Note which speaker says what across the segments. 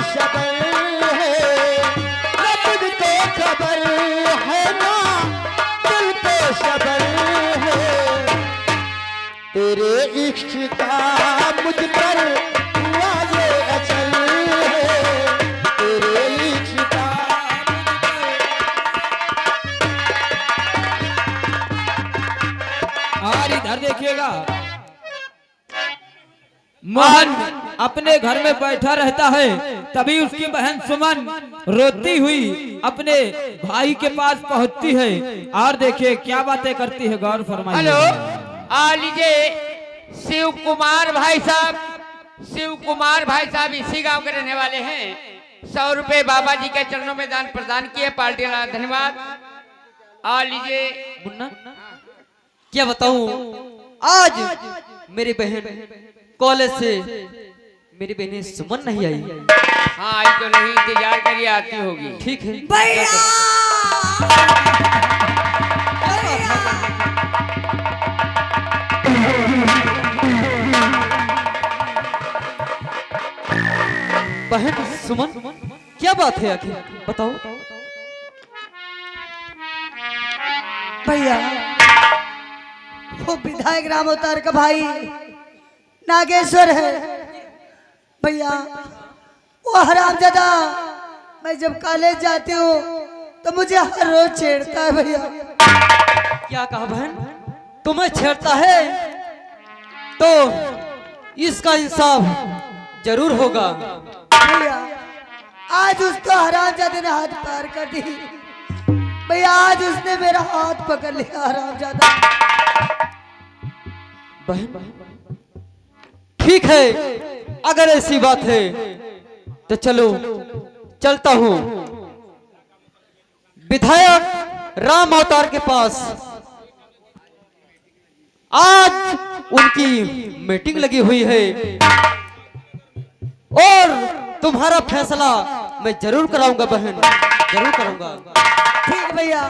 Speaker 1: शबर है, न तुझको खबर है ना दिल को शबर है। तेरे इश्क का मुझ पर हुआ ये असर है, तेरे इश्क का
Speaker 2: और इधर देखिएगा, मोहन अपने घर में बैठा रहता है, तभी उसकी बहन सुमन रोती हुई अपने भाई के पास पहुंचती है और देखिए क्या बातें करती है, गौर फरमाइए।
Speaker 3: हेलो, आ लीजिए शिव कुमार भाई साहब। शिव कुमार भाई साहब इसी गांव के रहने वाले हैं। 100 रुपए बाबा जी के चरणों में दान प्रदान किए, पार्टी वाला धन्यवाद। आ लीजिए।
Speaker 4: मुन्ना, क्या बताऊं, आज मेरी बहन कॉलेज से मेरी बहन सुमन नहीं आई।
Speaker 3: हाँ आई तो नहीं, इंतजार करिए, आती होगी।
Speaker 4: ठीक है
Speaker 5: भैया
Speaker 4: बहन सुमन, क्या बात है आखिर बताओ।
Speaker 5: भैया वो विधायक राम अवतार का भाई नागेश्वर है भैया। वो हरामजादा, मैं जब कॉलेज जाती हूँ तो मुझे हर रोज छेड़ता है भैया।
Speaker 4: क्या कहा बहन, तुम्हें छेड़ता है तो इसका इंसाफ जरूर होगा।
Speaker 5: भैया आज उसको हरामजादे ने हाथ पार कर दी भैया। आज उसने मेरा हाथ पकड़ लिया हरामजादा।
Speaker 4: बहन ठीक है, अगर ऐसी बात है तो चलो चलता हूँ विधायक राम अवतार के पास। आज उनकी मीटिंग लगी हुई है और तुम्हारा फैसला मैं जरूर कराऊंगा बहन, जरूर करूंगा।
Speaker 5: ठीक भैया,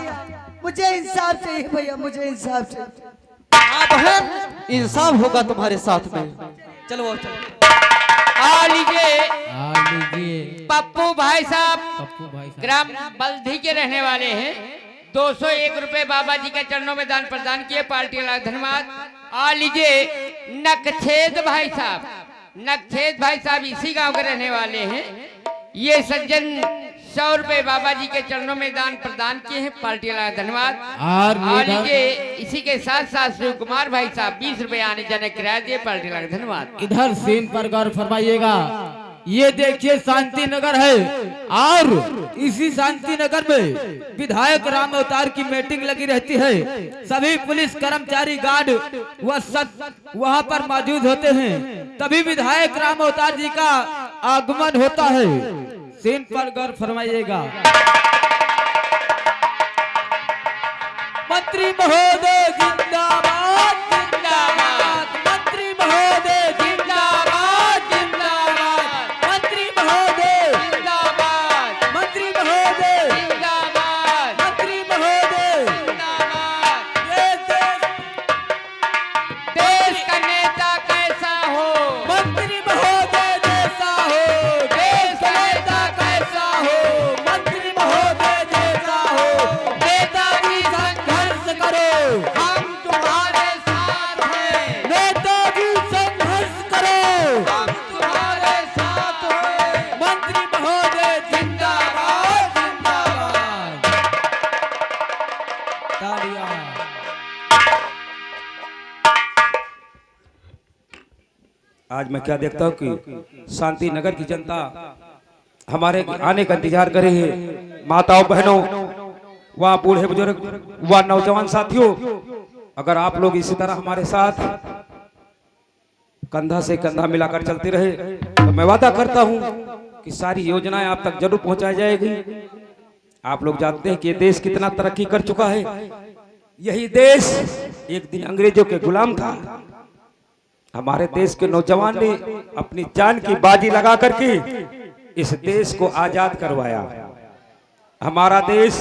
Speaker 5: मुझे इंसाफ चाहिए भैया, मुझे इंसाफ चाहिए।
Speaker 4: हाँ बहन, इंसाफ होगा तुम्हारे साथ में। चलो चलो।
Speaker 3: आ लीजिए
Speaker 2: लीजिए
Speaker 3: पप्पू भाई साहब,
Speaker 2: पप्पू भाई साहब।
Speaker 3: ग्राम बल्दी के रहने वाले हैं। 201 रुपए बाबा जी के चरणों में दान प्रदान किए, पार्टी वाला धन्यवाद। आ लीजिए नकछेद भाई साहब। नकछेद भाई साहब इसी गांव के रहने वाले हैं। ये सज्जन 100 रुपए बाबा जी के चरणों में दान प्रदान किए हैं, पार्टी वाला धन्यवाद।
Speaker 2: और
Speaker 3: आ लीजिए इसी के साथ साथ शिव कुमार भाई साहब 20 रुपए आने जाने किराया दिए, पार्टी वाला धन्यवाद।
Speaker 2: इधर सीन पर गौर फरमाइएगा। ये देखिए शांति नगर है और इसी शांति नगर में विधायक राम अवतार की मीटिंग लगी रहती है। सभी पुलिस कर्मचारी गार्ड व वहां पर मौजूद होते हैं। तभी विधायक राम अवतार जी का आगमन होता है। सीन पर गौर फरमाइएगा। मंत्री महोदय जिंदाबाद जिंदाबाद, मंत्री महोदय जिंदाबाद जिंदाबाद, मंत्री महोदय
Speaker 3: जिंदाबाद,
Speaker 2: मंत्री महोदय
Speaker 3: जिंदाबाद,
Speaker 2: मंत्री महोदय
Speaker 3: जिंदाबाद।
Speaker 2: देश
Speaker 3: देश का नेता कैसा हो,
Speaker 2: मंत्री महोदय जैसा हो,
Speaker 3: देश का नेता कैसा हो,
Speaker 2: मंत्री महोदय जैसा हो।
Speaker 3: नेताजी
Speaker 2: संघर्ष करो,
Speaker 3: हम तुम्हारे साथ हैं,
Speaker 2: नेताजी संघर्ष करो,
Speaker 3: हम तुम्हारे साथ हैं।
Speaker 2: मंत्री महोदय जिंदाबाद जिंदाबाद। तालियां।
Speaker 6: आज मैं क्या देखता हूँ कि शांति नगर की जनता हमारे आने का इंतजार कर रही है। माताओं बहनों, वहाँ बूढ़े बुजुर्ग, वहाँ नौजवान साथियों, अगर आप लोग इसी तरह हमारे साथ कंधा से कंधा मिलाकर चलते रहे तो मैं वादा करता हूँ कि सारी योजनाएं आप तक जरूर पहुंचाई जाएगी। आप लोग जानते हैं कि ये देश कितना तरक्की कर चुका है। यही देश एक दिन अंग्रेजों के गुलाम था। हमारे देश के नौजवान ने अपनी जान की बाजी लगा करके इस देश को आजाद करवाया। हमारा देश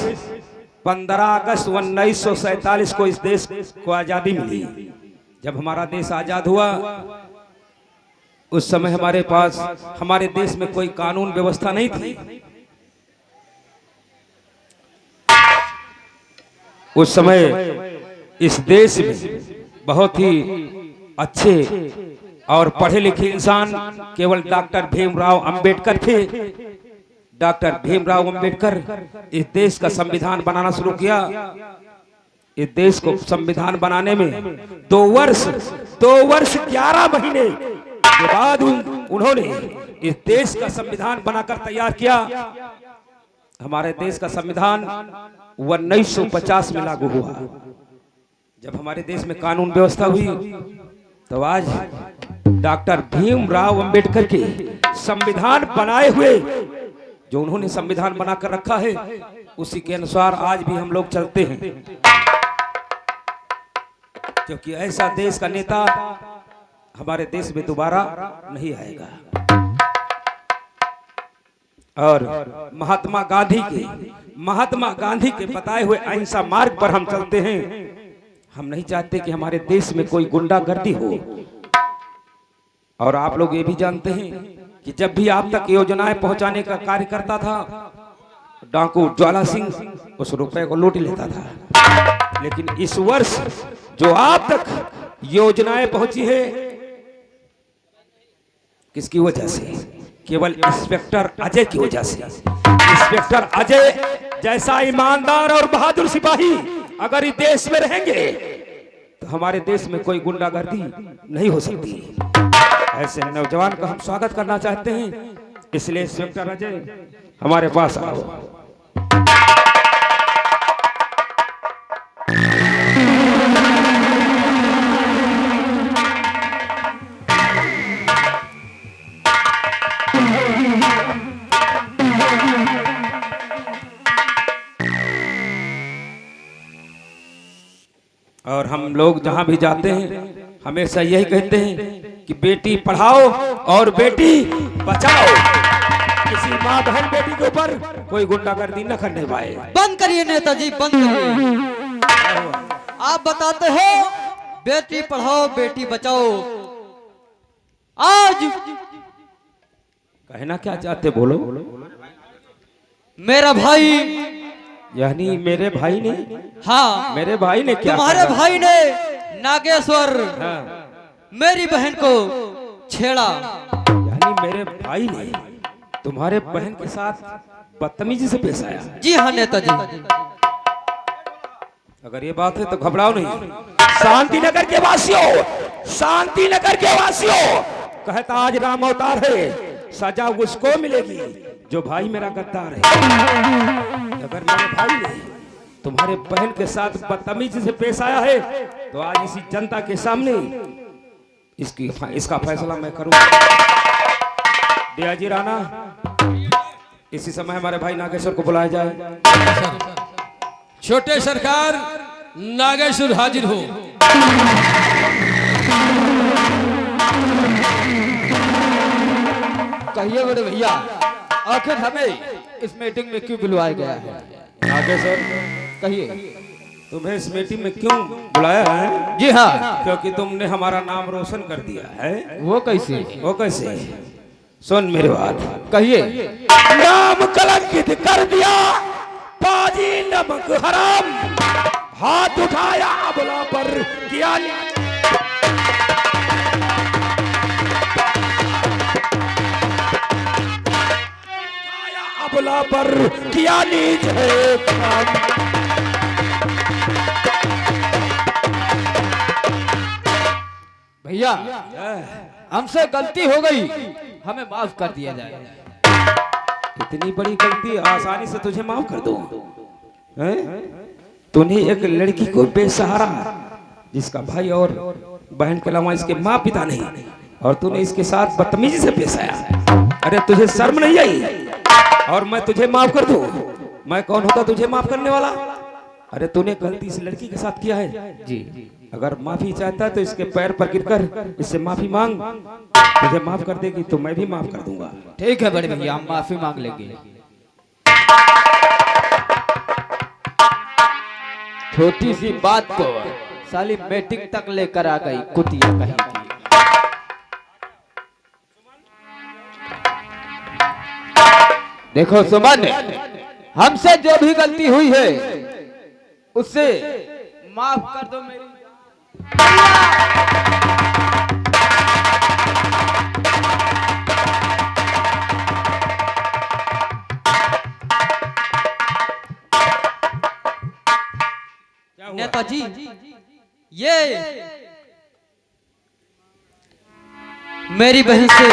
Speaker 6: 15 अगस्त 1947 को इस देश को आजादी मिली। जब हमारा देश आजाद हुआ उस समय हमारे पास, हमारे देश में कोई कानून व्यवस्था नहीं थी। उस समय इस देश में बहुत ही अच्छे और पढ़े लिखे इंसान केवल डॉक्टर भीमराव अंबेडकर थे। डॉक्टर भीमराव अंबेडकर इस देश का संविधान बनाना शुरू किया। इस देश को संविधान बनाने में 2 वर्ष 11 महीने के बाद उन्होंने इस देश का संविधान बनाकर तैयार किया। हमारे देश का संविधान 1950 में लागू हुआ। जब हमारे देश में कानून व्यवस्था हुई तो आज डॉक्टर भीमराव अंबेडकर के संविधान बनाए हुए, जो उन्होंने संविधान बनाकर रखा है, उसी के अनुसार आज भी हम लोग चलते हैं। क्योंकि ऐसा देश का नेता हमारे देश में दोबारा नहीं आएगा। और महात्मा गांधी के बताए हुए अहिंसा मार्ग पर हम चलते हैं। हम नहीं चाहते कि हमारे देश में कोई गुंडागर्दी हो। और आप लोग ये भी जानते हैं कि जब भी आप तक योजनाएं पहुंचाने का कार्य करता था, डाकू ज्वाला सिंह उस रुपए को लूट लेता था। लेकिन इस वर्ष जो आप तक योजनाएं पहुंची है, किसकी वजह से? केवल इंस्पेक्टर अजय की वजह से। इंस्पेक्टर अजय जैसा ईमानदार और बहादुर सिपाही अगर इस देश में रहेंगे तो हमारे देश में कोई गुंडागर्दी नहीं हो सकती। ऐसे नौजवान का हम स्वागत करना चाहते हैं, इसलिए इंस्पेक्टर अजय हमारे पास आओ। और हम लोग जहां भी जाते हैं हमेशा यही कहते हैं कि बेटी पढ़ाओ और बेटी बचाओ। किसी माँ बहन बेटी के ऊपर कोई गुंडागर्दी न करने पाए।
Speaker 4: बंद करिए नेताजी, बंद करिए। आप बताते हो बेटी पढ़ाओ बेटी बचाओ, आज
Speaker 6: कहना क्या चाहते बोलो।
Speaker 4: मेरा भाई,
Speaker 6: यानी मेरे भाई ने?
Speaker 4: हाँ,
Speaker 6: मेरे भाई ने क्या?
Speaker 4: तुम्हारे भाई ने नागेश्वर मेरी बहन को छेड़ा।
Speaker 6: यानी मेरे भाई ने तुम्हारे बहन के साथ बदतमीजी से पेश आया?
Speaker 4: जी हाँ नेताजी।
Speaker 6: अगर ये बात है तो घबराओ नहीं। शांति नगर के वासियों, शांति नगर के वासियों, कहता आज राम अवतार है, सजा उसको मिलेगी जो भाई मेरा गद्दार है। अगर मेरे भाई ने तुम्हारे बहन के साथ बदतमीजी से पेश आया है तो आज इसी जनता के सामने इसका फैसला मैं करूंगा। डियाजी राणा, इसी समय हमारे भाई नागेश्वर को बुलाया जाए।
Speaker 7: छोटे सरकार, नागेश्वर हाजिर हो।
Speaker 2: कहिए बड़े भैया, आखिर हमें इस मीटिंग में क्यों बुलवाया गया है?
Speaker 6: नागेश्वर,
Speaker 2: कहिए।
Speaker 6: तुम्हें इस मीटिंग में क्यों बुलाया है?
Speaker 2: जी हाँ।
Speaker 6: क्योंकि तुमने हमारा नाम रोशन कर दिया है।
Speaker 2: वो कैसे?
Speaker 6: वो कैसे? सुन मेरी बात।
Speaker 2: कहिए।
Speaker 6: नाम कलंकित कर दिया, पाजी नमक हराम, हाथ उठाया अबला पर किया अबला पर किया नीच है काम।
Speaker 2: भैया, हमसे गलती हो गई, हमें माफ कर दिया जाए।
Speaker 6: इतनी बड़ी गलती आसानी से तुझे माफ कर दूं? तूने एक लड़की को बेसहारा, जिसका भाई और बहन के अलावा इसके माँ पिता नहीं, और तूने इसके साथ बदतमीजी से पेश आया। अरे तुझे शर्म नहीं आई? और मैं तुझे माफ कर दूं? मैं कौन होता तुझे माफ करने वाला? अरे तूने गलती इस लड़की के साथ किया है जी। अगर माफी चाहता है तो इसके पैर पर गिरकर इससे माफी मांग, तुझे माफ कर देगी तो मैं भी माफ कर दूंगा।
Speaker 2: ठीक है बड़े भैया, हम माफी मांग लेंगे। छोटी सी बात को साली मीटिंग तक लेकर आ गई, कुतिया कहीं की। देखो सुमन, हमसे जो भी गलती हुई है उससे माफ कर दो मेरी।
Speaker 4: नेताजी, ये मेरी बहन से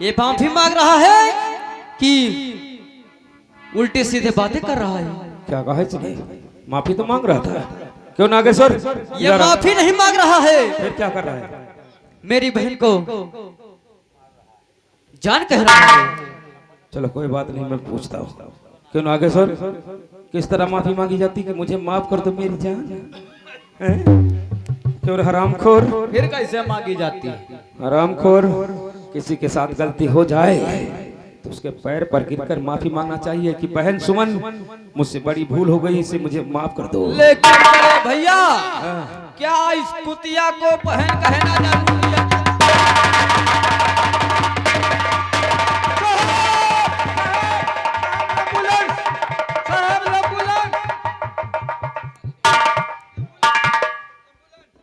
Speaker 4: ये माफी मांग रहा है कि उल्टी सीधे बातें कर रहा है।
Speaker 6: क्या कहा इसने? माफी तो मांग रहा था। क्यों नागेश्वर?
Speaker 4: ये माफी नहीं मांग रहा है,
Speaker 6: फिर क्या कर रहा है?
Speaker 4: मेरी बहन को जान कह रहा है।
Speaker 6: चलो कोई बात नहीं, मैं पूछता हूँ। क्यों नागेश्वर, किस तरह माफी मांगी जाती कि मुझे माफ कर दो मेरी जान? हैं? क्यों हरामखोर?
Speaker 2: फिर कैसे मांगी जाती है?
Speaker 6: हरामखोर, किसी के साथ गलती हो जाए तो उसके पैर पर गिरकर माफी मांगना चाहिए कि बहन सुमन, मुझसे बड़ी भूल हो गई, इसे मुझे माफ कर दो।
Speaker 2: लेकिन बड़े भैया, क्या इस कुतिया को बहन कहना जरूरी है?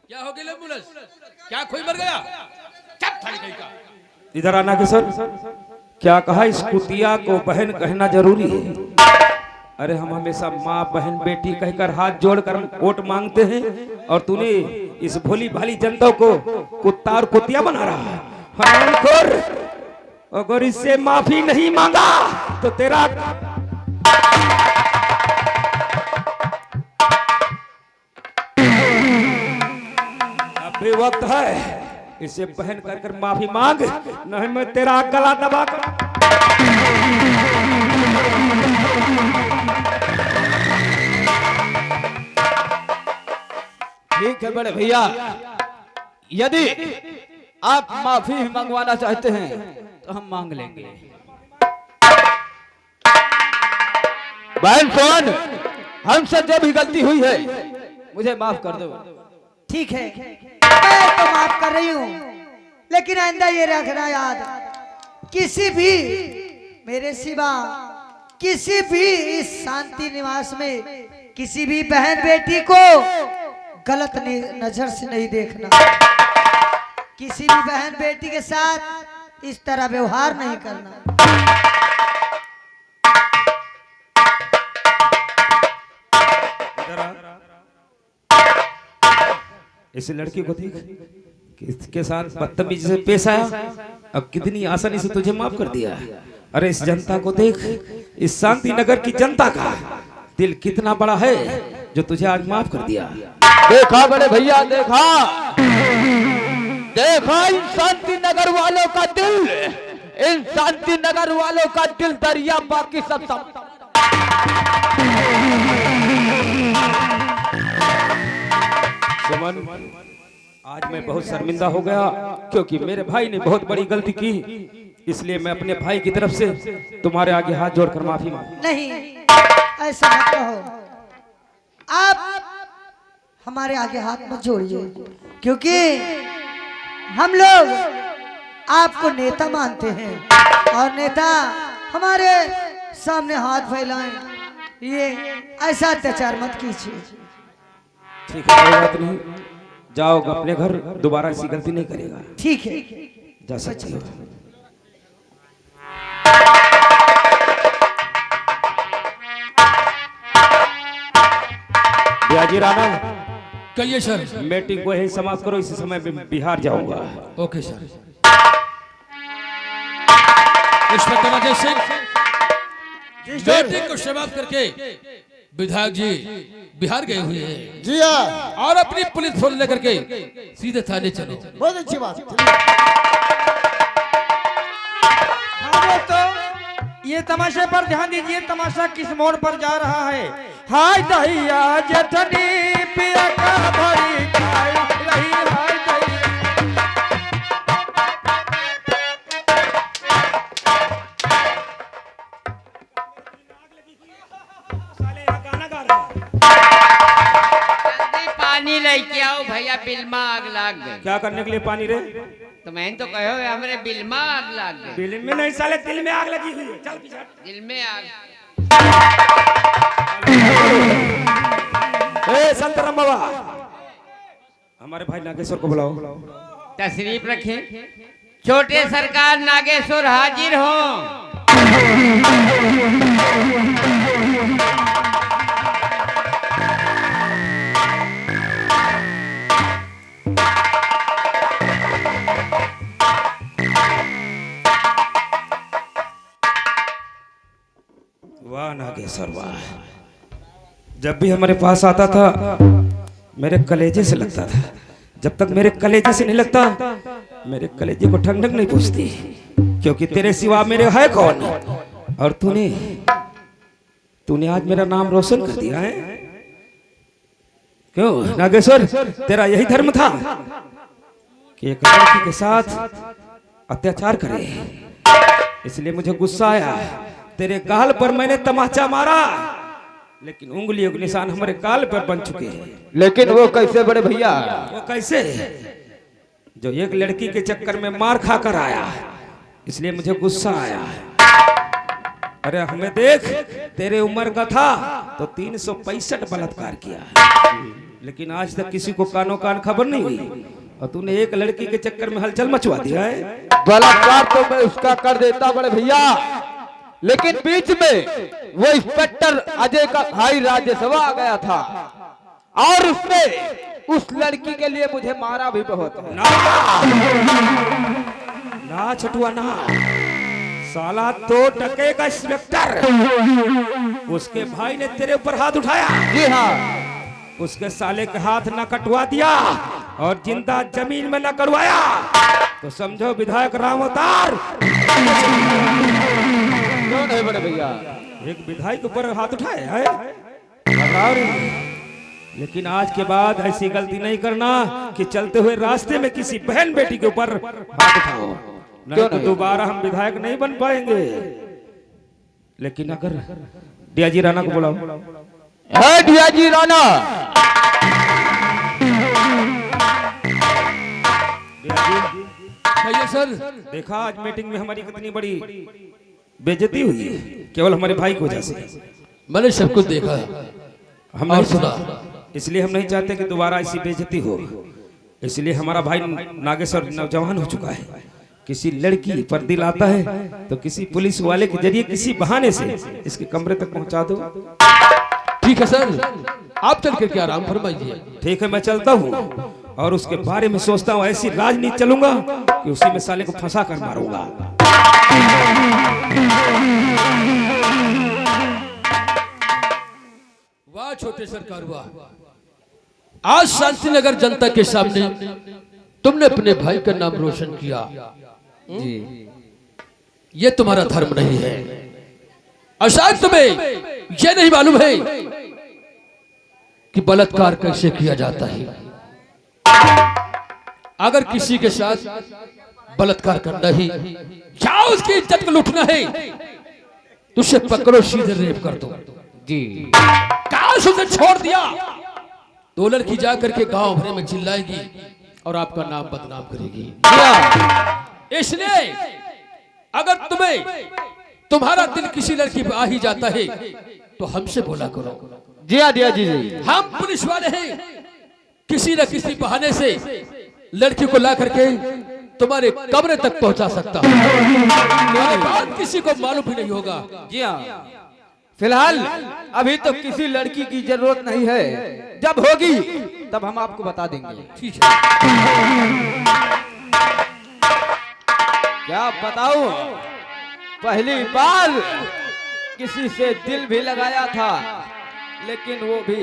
Speaker 7: क्या हो गया एम्बुलेंस? क्या कोई मर गया? चुप थाली कहीं का।
Speaker 6: इधर आना किशोर, क्या कहा इस कुतिया को बहन कहना जरूरी है? अरे हम हमेशा माँ बहन बेटी कहकर हाथ जोड़कर हम वोट मांगते हैं, और तूने इस भोली भाली जनता को कुत्ता और कुतिया बना रहा है। हरामखोर, अगर इससे माफी नहीं मांगा तो तेरा अभी वक्त है, इसे बहन कर माफी मांग, नहीं मैं तेरा गला दबा कर।
Speaker 2: ठीक है बड़े भैया, यदि आप माफी मंगवाना चाहते हैं तो हम मांग लेंगे। बहन सोन, हमसे जो भी गलती हुई है मुझे माफ कर दो।
Speaker 5: ठीक है, मैं तो माफ कर रही हूँ, लेकिन आइंदा ये रखना याद, किसी भी मेरे सिवा किसी भी इस शांति निवास में किसी भी बहन बेटी को गलत नजर से नहीं देखना। किसी भी बहन बेटी के साथ इस तरह व्यवहार नहीं करना।
Speaker 6: इस लड़की को देख, किसके साथ बदतमीजी से पेश आया, अब कितनी आसानी से तुझे माफ कर दिया। अरे इस जनता को देख, इस शांति नगर की जनता का दिल कितना बड़ा है जो तुझे आज माफ कर दिया।
Speaker 2: देखा बड़े भैया, देखा देखा इन शांति नगर वालों का दिल, इन शांति नगर वालों का दिल दरिया, बाकी सब
Speaker 6: सुमन, आज मैं बहुत शर्मिंदा हो गया, क्योंकि मेरे भाई ने बहुत बड़ी गलती की, इसलिए मैं अपने भाई की तरफ से तुम्हारे आगे हाथ जोड़कर माफी मांग।
Speaker 5: नहीं, ऐसा मत कहो। आप हमारे आगे हाथ मत जोड़िए, क्योंकि हम लोग आपको नेता मानते हैं, और नेता हमारे सामने हाथ फैलाएं, ये ऐसा अत्याचार मत कीजिए।
Speaker 6: ठीक है, कोई बात नहीं, जाओ अपने घर, दोबारा ऐसी गलती नहीं करेगा।
Speaker 5: ठीक है,
Speaker 6: जा सकते हो। ब्याजी राणा,
Speaker 7: कहिए सर।
Speaker 6: मीटिंग को यही समाप्त करो, इसी समय में बिहार जाऊंगा।
Speaker 7: Okay sir. Inspector Ajay Singh, meeting को समाप्त करके विधायक जी बिहार गए हुए हैं
Speaker 1: जी हाँ,
Speaker 7: और अपनी पुलिस फोर्स लेकर के सीधे थाने चलो।
Speaker 1: बहुत अच्छी बात।
Speaker 3: तो ये तमाशे पर ध्यान दीजिए, तमाशा किस मोड़ पर जा रहा है। हाय दहिया जठनी पिया का भरी खाई रही, हाय दहिया। जल्दी पानी लेके आओ भैया, बिल में आग लग गई।
Speaker 6: क्या करने के लिए पानी रे?
Speaker 3: तो मैं तो कहो हमारे बिल में आग लग गई।
Speaker 6: बिल में नहीं साले दिल में आग लगी हुई है। चल पीछे हट।
Speaker 3: दिल में आग।
Speaker 6: ए संतराम बाबा, हमारे भाई नागेश्वर को बुलाओ।
Speaker 3: तशरीफ रखें। छोटे सरकार नागेश्वर हाजिर हो।
Speaker 6: वाह नागेश्वर वाह, जब भी हमारे पास आता था मेरे कलेजे से लगता था। जब तक मेरे कलेजे से नहीं लगता मेरे कलेजे को ठंडक नहीं पहुंचती, क्योंकि तेरे सिवा मेरे है कौन। और तूने आज मेरा नाम रोशन कर दिया है। क्यों नागेश्वर, तेरा यही धर्म था कि एक लड़की के साथ अत्याचार करे, इसलिए मुझे गुस्सा आया। तेरे गाल पर मैंने तमाचा मारा, लेकिन उंगलियों के निशान हमारे गाल पर बन चुके हैं।
Speaker 1: लेकिन वो कैसे बड़े भैया?
Speaker 6: वो कैसे? जो एक लड़की के चक्कर में मार खा कर आया, इसलिए मुझे गुस्सा आया। अरे हमें देख, तेरे उम्र का था तो 365 बलात्कार किया, लेकिन आज तक किसी को कानो कान खबर नहीं हुई, और तूने एक लड़की के चक्कर में हलचल मचवा दिया है।
Speaker 1: बलात्कार तो मैं उसका कर देता बड़े भैया, लेकिन बीच में वो इंस्पेक्टर अजय का भाई राज्यसभा आ गया था, और उसने उस लड़की के लिए मुझे मारा भी बहुत है।
Speaker 6: ना छटुआ ना, साला तो टके का इंस्पेक्टर, उसके भाई ने तेरे ऊपर हाथ उठाया।
Speaker 1: जी हाँ,
Speaker 6: उसके साले के हाथ न कटवा दिया और जिंदा जमीन में न करवाया तो समझो विधायक राम अवतार।
Speaker 1: क्यों नहीं बड़े भैया?
Speaker 6: एक विधायक के ऊपर हाथ उठाया है, बताओ रे। लेकिन आज के बाद ऐसी गलती नहीं करना कि चलते हुए रास्ते में किसी बहन बेटी के ऊपर हाथ उठाओ, नहीं तो दोबारा हम विधायक नहीं बन पाएंगे। लेकिन अगर डियाजी राणा को बुलाओ।
Speaker 1: है डियाजी राणा।
Speaker 7: भैया सर,
Speaker 6: देखा आज मीटिंग में हमारी कितनी बड़ी बेइज्जती हुई है, केवल हमारे भाई की वजह से।
Speaker 7: मैंने सब कुछ देखा
Speaker 6: हम
Speaker 7: और
Speaker 6: नहीं
Speaker 7: सुना।
Speaker 6: इसलिए हम नहीं चाहते कि दोबारा ऐसी बेइज्जती हो। इसलिए हमारा भाई नागेश्वर नौजवान हो चुका है, किसी लड़की पर दिल आता है तो किसी पुलिस वाले के जरिए किसी बहाने से इसके कमरे तक पहुंचा दो।
Speaker 7: ठीक है सर, आप चल करके आराम फरमाइए।
Speaker 6: ठीक है, मैं चलता हूँ और उसके बारे में सोचता हूँ। ऐसी राजनीति चलूंगा कि उसी में साले को फंसा कर मारूंगा।
Speaker 7: वाह छोटे सरकार वाह, आज शांतिनगर जनता के सामने तुमने अपने भाई का नाम रोशन किया।
Speaker 2: जी,
Speaker 7: ये तुम्हारा धर्म नहीं है। और शायद तुम्हें यह नहीं मालूम है कि बलात्कार कैसे किया जाता है। अगर किसी के साथ बलात्कार करना ही या उसकी इज्जत को लूटना है तो उसे पकड़ो, सीधे रेप कर दो।
Speaker 2: जी,
Speaker 7: काश उसे छोड़ दिया तो लड़की जाकर के गांव भरे में चिल्लाएगी और आपका नाम बदनाम करेगी। इसलिए अगर तुम्हारा दिल किसी लड़की पे आ ही जाता है तो हमसे बोला करो।
Speaker 1: जी हाँ डिया जी जी।
Speaker 7: हम पुलिस वाले हैं, किसी न किसी बहाने से लड़की को ला करके तुम्हारे कमरे तक पहुंचा सकता हूं। ये बात किसी को मालूम भी नहीं होगा।
Speaker 2: जी हाँ। फिलहाल अभी तो किसी लड़की की जरूरत नहीं है, जब होगी तब हम आपको बता देंगे।
Speaker 7: ठीक है,
Speaker 2: क्या बताऊं, पहली बार किसी से दिल भी लगाया था, लेकिन वो भी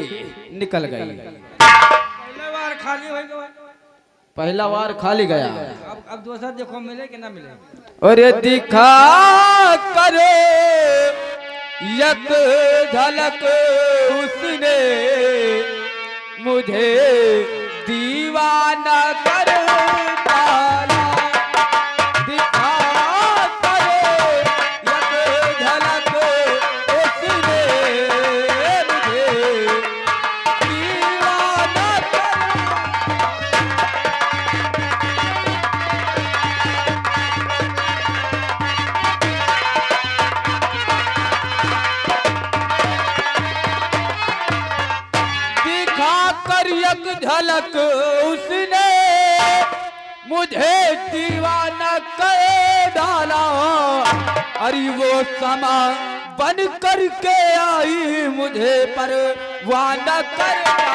Speaker 2: निकल गई। पहला बार खाली गया।
Speaker 4: अब दूसरा देखो मिले कि ना मिले।
Speaker 2: अरे दिखा करो एक झलक उसने मुझे दीवाना कर डाला। दिखा करो एक झलक उसने मुझे दीवाना कर।
Speaker 1: एक झलक उसने मुझे दीवाना कर डाला। अरे वो समा बन करके आई मुझे परवाना कर डाला।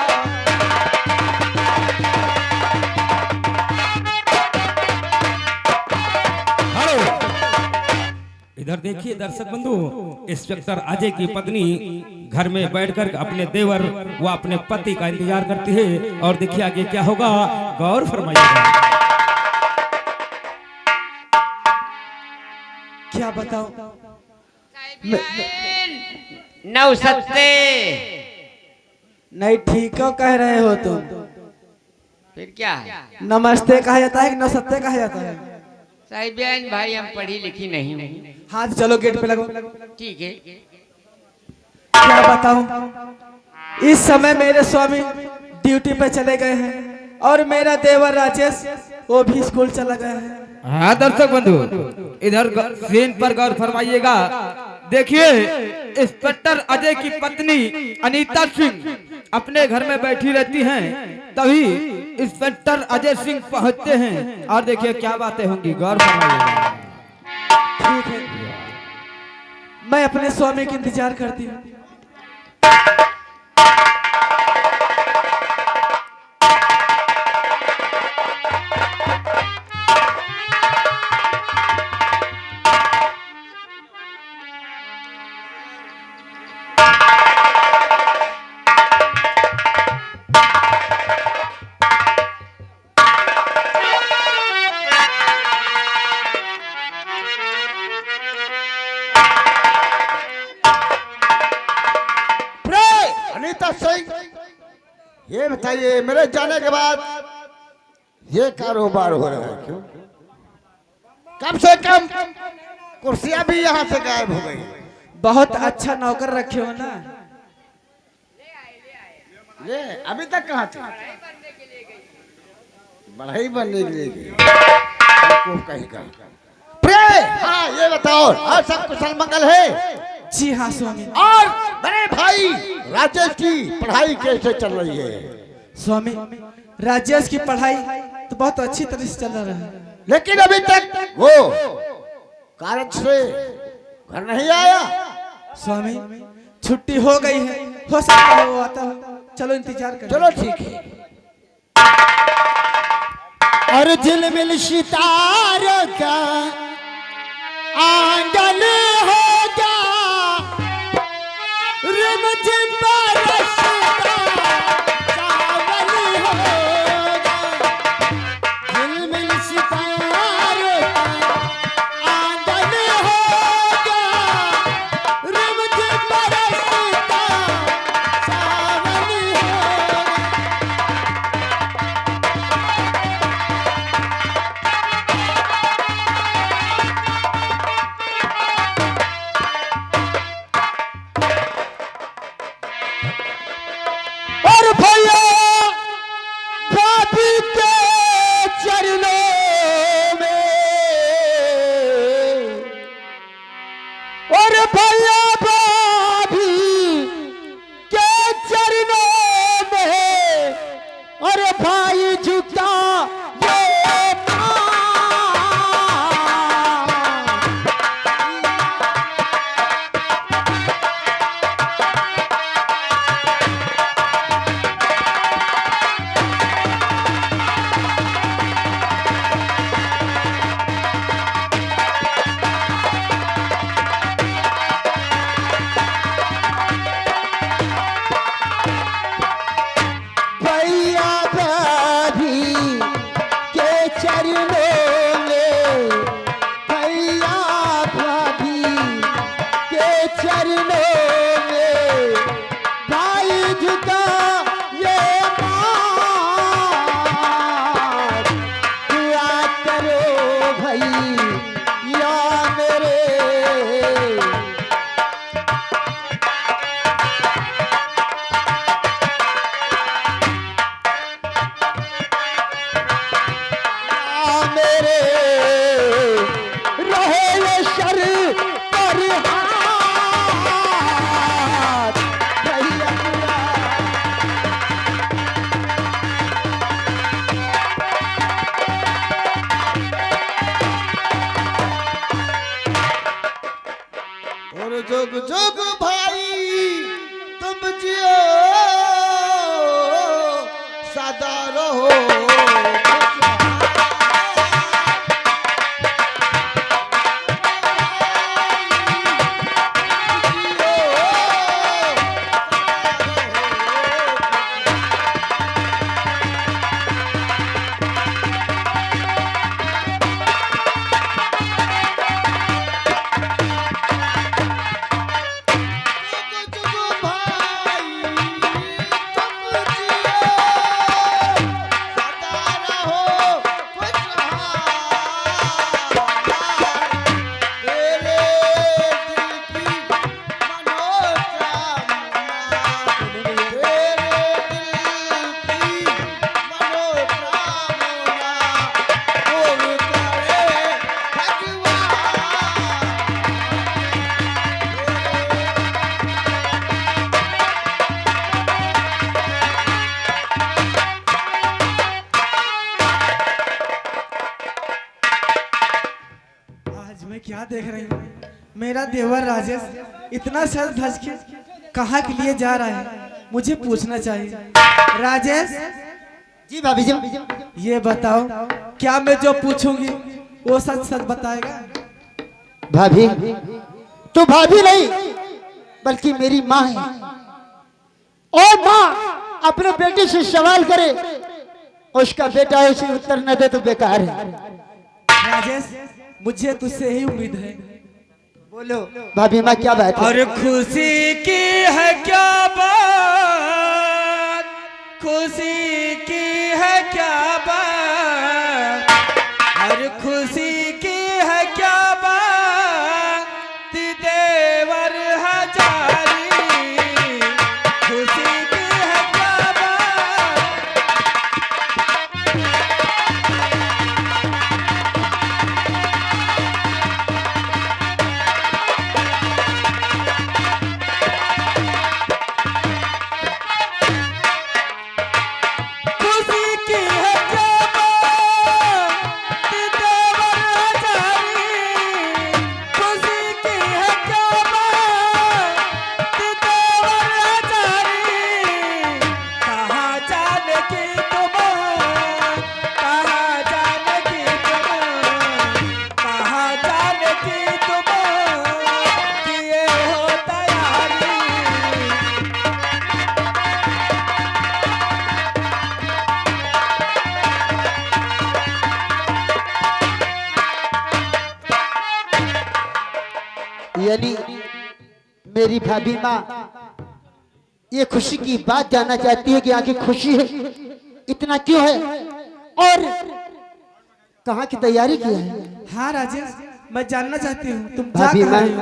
Speaker 6: इधर देखिए दर्शक बंधु, इंस्पेक्टर अजय की पत्नी घर में बैठकर अपने देवर व अपने पति का इंतजार करती है। और देखिए आगे क्या होगा, गौर फरमाइएगा।
Speaker 5: क्या बताऊं?
Speaker 3: नौसत्ते
Speaker 5: नहीं ठीक हो कह रहे हो तुम।
Speaker 3: फिर क्या है?
Speaker 5: नमस्ते कहा जाता है कि नौसत्ते कहा जाता है?
Speaker 3: साहिबान भाई हम पढ़ी लिखी नहीं हूँ।
Speaker 5: हाथ चलो गेट पे लगो।
Speaker 3: ठीक है।
Speaker 5: क्या बताऊं, इस समय मेरे स्वामी ड्यूटी पे चले गए हैं और मेरा देवर राजेश वो भी स्कूल चला गया है।
Speaker 2: हाँ दर्शक बंधु, इधर सीन पर गौर फरमाइएगा। देखिए इंस्पेक्टर अजय की पत्नी अनीता सिंह अपने घर में बैठी रहती हैं, तभी इंस्पेक्टर अजय सिंह पहुंचते हैं और देखिए क्या बातें होंगी, गौर फरमाइएगा।
Speaker 5: ठीक है, मैं अपने स्वामी की इंतजार करती हूँ।
Speaker 8: अनीता सिंह, ये बताइए मेरे जाने के बाद ये कारोबार हो रहा है क्यों? कम से कम कुर्सियां भी यहाँ से गायब हो गई।
Speaker 5: बहुत अच्छा नौकर रखे हो ना।
Speaker 8: ये अभी तक कहाँ थे? बढ़ाई बनने के लिए गई। कहेगा प्रे, हाँ ये बताओ और सब कुशल मंगल है?
Speaker 5: जी हाँ स्वामी।
Speaker 8: और बड़े भाई राजेश की पढ़ाई कैसे चल रही है?
Speaker 5: स्वामी राजेश की पढ़ाई तो बहुत अच्छी तरह से चल रहा है,
Speaker 8: लेकिन अभी तक वो कार्य से घर नहीं आया।
Speaker 5: स्वामी छुट्टी हो गई है, हो सकता है वो आता हो। चलो इंतजार करो।
Speaker 8: चलो ठीक है।
Speaker 9: और झिलमिल सितारों का आंगन होगा, रिमझिम बरसता सावन होगा। झिलमिल सितारों का आंगन होगा, रिमझिम बरसता सावन होगा।
Speaker 5: और भैया भाभी के चरणों में, और भैया भाभी के चरणों में, और भाई झुका ये मां।
Speaker 8: और जुग जुग भाई तुम जियो सदा रहो।
Speaker 10: आज मैं क्या देख रही हूँ, मेरा देवर राजेश इतना सर धज के कहाँ के लिए जा रहा है, मुझे पूछना चाहिए। राजेश
Speaker 9: जी भाभी जी।
Speaker 10: ये बताओ, क्या मैं जो पूछूंगी वो सच सच बताएगा?
Speaker 9: भाभी तू भाभी नहीं बल्कि मेरी माँ है, और माँ अपने बेटे से सवाल करे उसका बेटा उसे उत्तर न दे तो बेकार है।
Speaker 10: राजेश मुझे तुझसे ही उम्मीद है।
Speaker 9: बोलो भाभी माँ क्या बात है?
Speaker 10: और खुशी की है क्या बात, खुशी की है क्या बात, और खुशी की है क्या बात, देवर हजारी, खुशी की है क्या बात। खुशी की है क्या बात, देवर हजारी, खुशी की है क्या बात, देवर हजारी। कहाँ जाने की तुम, कहाँ जाने की तुम, कहाँ जाने की तुम, किए हो तैयारी।
Speaker 9: यानी मेरी भाभी माँ ये खुशी की बात जानना चाहती है कि आखिर खुशी है इतना क्यों है और कहाँ की तैयारी की है?
Speaker 10: हाँ राजेश, मैं जानना चाहती हूँ तुम जा
Speaker 9: भाभी
Speaker 10: कहाँ
Speaker 9: माँ,
Speaker 10: रही हो?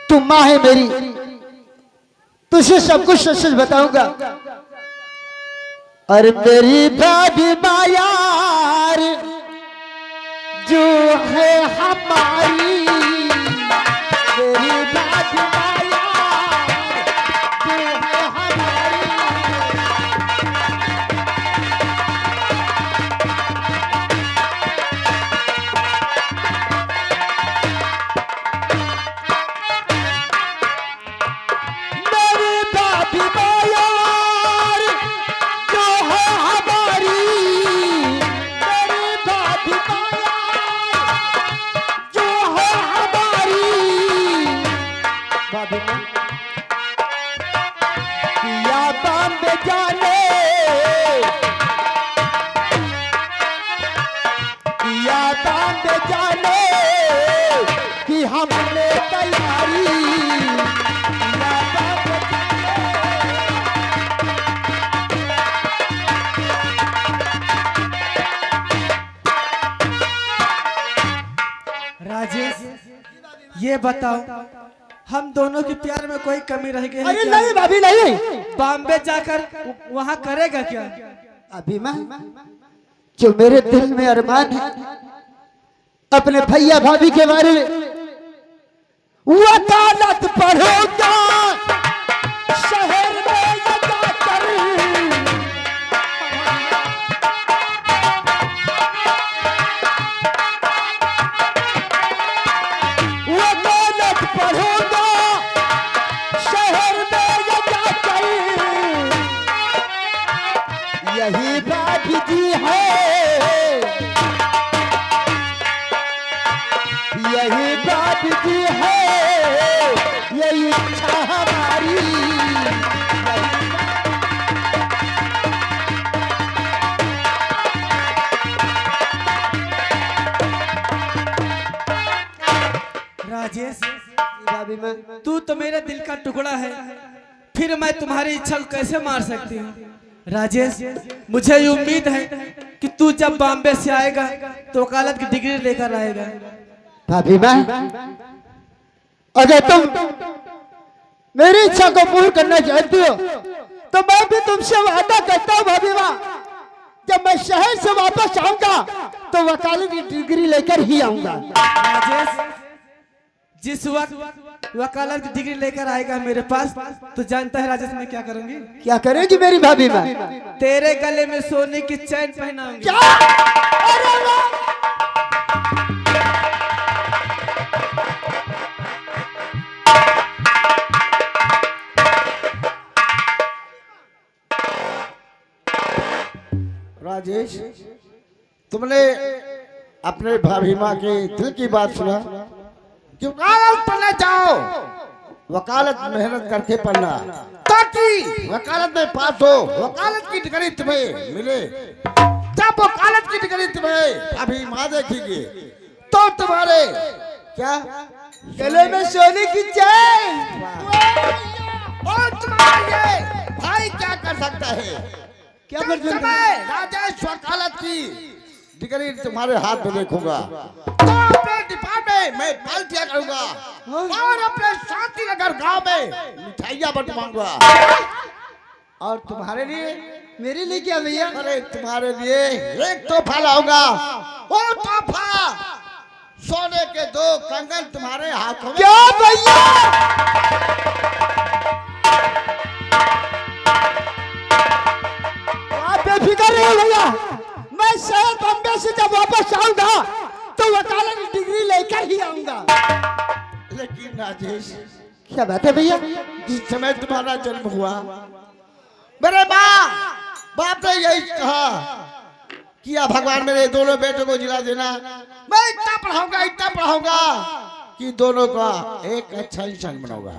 Speaker 9: तुम माँ है मेरी, तुझे सब कुछ सच सच बताऊंगा। और मेरी भाभी माँ यार जो है हमारी, मेरी भाभी माँ यार जो है हमारी। मेरी भाभी माँ यार जो है हमारी, मेरी भाभी माँ यार जो है हमारी। भाभी माँ पिया बॉम्बे जाने, पिया बॉम्बे जाने कि हमने तैयारी, पिया बॉम्बे
Speaker 10: राजेश ये बताओ, हम दोनों के प्यार में कोई कमी रह गई है
Speaker 9: अरे
Speaker 10: क्या?
Speaker 9: नहीं भाभी नहीं,
Speaker 10: बॉम्बे जाकर वहाँ करेगा क्या?
Speaker 9: अभी मैं जो मेरे दिल में अरमान है अपने भैया भाभी के बारे में, वकालत पढ़ूंगा शहर में ये जाकर। वकालत भाभी मैं
Speaker 10: तू तो मेरे दिल का टुकड़ा है, फिर मैं तुम्हारी इच्छा को कैसे मार सकती हूँ। राजेश, मुझे ये उम्मीद है कि तू जब बॉम्बे से आएगा तो वकालत की डिग्री लेकर आएगा।
Speaker 9: भाभी मैं अगर तुम मेरी इच्छा को पूर्ण करना चाहती हो तो मैं भी तुमसे वादा करता हूँ भाभी माँ, जब मैं शहर से वापस आऊंगा तो वकालत की डिग्री लेकर ही आऊंगा।
Speaker 10: राजेश, जिस वक्त वकालत की डिग्री लेकर आएगा मेरे पास तो जानता है राजेश मैं क्या करूंगी?
Speaker 9: क्या करेगी मेरी भाभी माँ?
Speaker 10: तेरे गले में सोने की चैन पहनाऊंगी।
Speaker 9: क्या? अरे वाह!
Speaker 8: राजेश, तुमने अपने भाभी माँ के दिल की बात सुना कि वकालत पढ़ना चाहो, वकालत मेहनत करके पढ़ना ताकि वकालत में पास हो, वकालत की डिग्री तुम्हें मिले। जब वकालत की डिग्री तुम्हें भाभी माँ देखेगी तो तुम्हारे क्या
Speaker 9: गले में सोने की चैन।
Speaker 8: और तुम्हारा ये भाई क्या कर सकता है?
Speaker 9: क्या कर सकता
Speaker 8: मैं राजेश वकालत की डिग्री तुम्हारे हाथ में देखूंगा तो अपने डिपार्टमेंट में पार्टियां करूंगा और अपने शांति नगर गांव में मिठाइयां बंटवाऊंगा। और तुम्हारे लिए?
Speaker 9: मेरे लिए क्या भैया?
Speaker 8: अरे तुम्हारे लिए एक तोहफा लाऊंगा। वो तोहफा सोने के 2 कंगन तुम्हारे हाथों में।
Speaker 9: क्या भैया? आप बेफिक्र रहो भैया, मैं शहर बॉम्बे से जब वापस आऊंगा तो वकालत की डिग्री लेकर ही आऊंगा।
Speaker 8: लेकिन राजेश,
Speaker 9: क्या बात है भैया?
Speaker 8: जिस समय तुम्हारा जन्म हुआ मेरे बाप ने यही कहा किया, भगवान मेरे दोनों बेटों को जिला देना, मैं इतना पढ़ाऊंगा कि दोनों का एक अच्छा इंसान बनाऊंगा।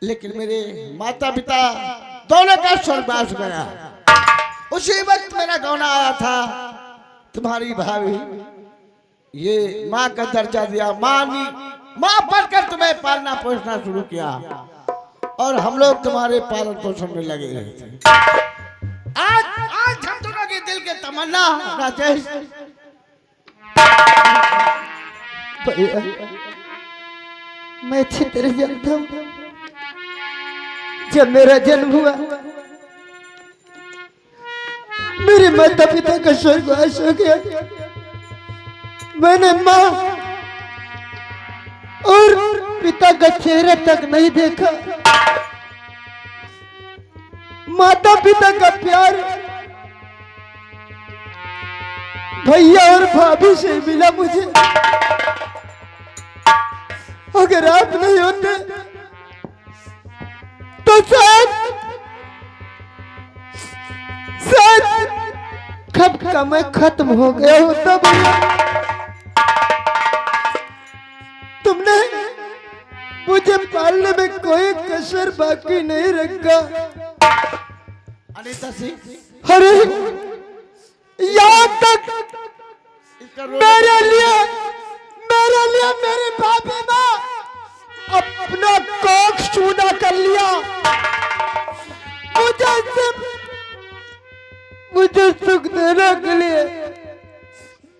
Speaker 8: लेकिन मेरे माता पिता दोनों का स्वर्गवास गया। उसी वक्त मेरा गौना आया था, तुम्हारी भाभी ये माँ का दर्जा दिया, माँ बनकर तुम्हें पालना पोसना शुरू किया और हम लोग तुम्हारे पालन पोषण में लगे रहे थे। आज हम दोनों के दिल के तमन्ना राजेश,
Speaker 9: भैया मैं अच्छी तरह जानता हूँ, जब मेरा जन्म हुआ मेरे माता पिता का स्वर्गवास हो गया। मैंने माँ और पिता का चेहरा तक नहीं देखा। माता पिता का प्यार भैया और भाभी से मिला मुझे। अगर आप नहीं होते तो शायद कब का मैं खत्म हो गया होता भैया। तुमने मुझे पालने में कोई कसर बाकी नहीं रखा।
Speaker 8: अनीता सिंह,
Speaker 9: अरे यहाँ तक मेरे लिए मेरी भाभी माँ अपना कोख चूना कर लिया। मुझे सुख देने के लिए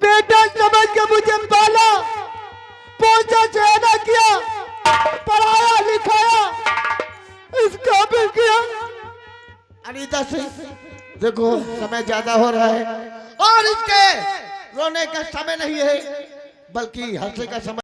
Speaker 9: बेटा समझ के मुझे पाला, पोसा चढ़ाना किया, पढ़ाया लिखाया, इस काबिल किया।
Speaker 8: अनीता सिंह, देखो समय ज्यादा हो रहा है और इसके रोने का समय नहीं है बल्कि हंसने का समय